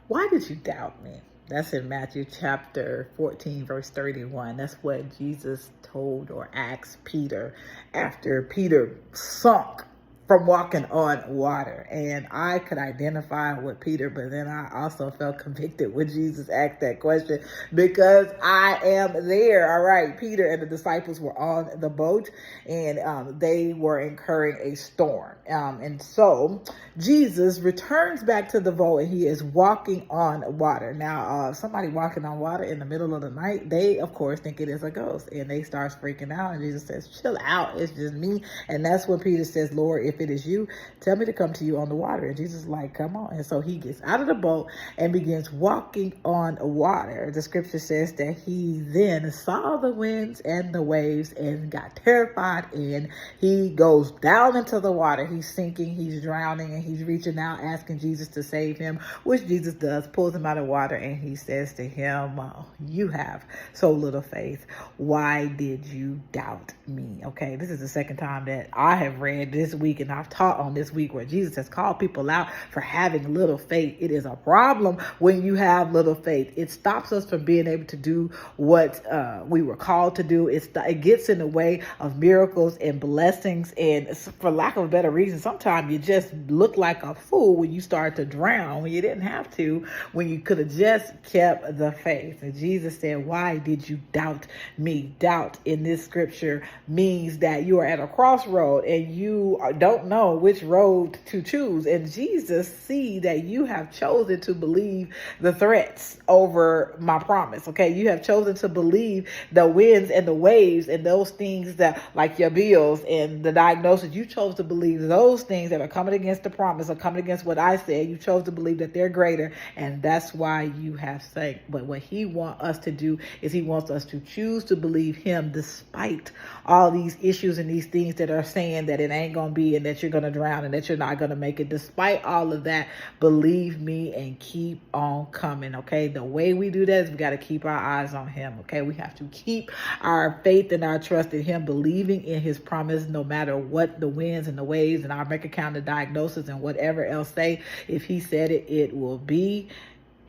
why did you doubt me? That's in Matthew chapter 14, verse 31. That's what Jesus told or asked Peter after Peter sunk from walking on water. And I could identify with Peter, but then I also felt convicted when Jesus asked that question because I am there. All right, Peter and the disciples were on the boat and they were incurring a storm. And so Jesus returns back to the boat and he is walking on water. Now, somebody walking on water in the middle of the night, they of course think it is a ghost and they start freaking out. And Jesus says, chill out, it's just me. And that's when Peter says, Lord, if it is you, tell me to come to you on the water. And Jesus is like, come on. And so he gets out of the boat and begins walking on water. The scripture says that he then saw the winds and the waves and got terrified and he goes down into the water. He's sinking, he's drowning, and he's reaching out, asking Jesus to save him, which Jesus does, pulls him out of water, and he says to him, you have so little faith. Why did you doubt me? Okay, this is the second time that I have read this week and I've taught on this week where Jesus has called people out for having little faith. It is a problem when you have little faith. It stops us from being able to do what we were called to do. It gets in the way of miracles and blessings. And for lack of a better reason, sometimes you just look like a fool when you start to drown, when you didn't have to, when you could have just kept the faith. And Jesus said, why did you doubt me? Doubt in this scripture means that you are at a crossroad and you don't know which road to choose. And Jesus see that you have chosen to believe the threats over my promise. Okay, you have chosen to believe the winds and the waves and those things that, like your bills and the diagnosis, you chose to believe those things that are coming against the promise or coming against what I said. You chose to believe that they're greater, and that's why you have sank. But what he wants us to do is he wants us to choose to believe him despite all these issues and these things that are saying that it ain't gonna be and that you're gonna drown and that you're not gonna make it. Despite all of that, believe me and keep on coming. Okay, the way we do that is we got to keep our eyes on him. Okay, we have to keep our faith and our trust in him, believing in his promise no matter what the winds and the waves and our bank account, the diagnosis and whatever else say. If he said it, it will be.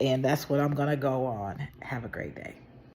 And that's what I'm gonna go on. Have a great day.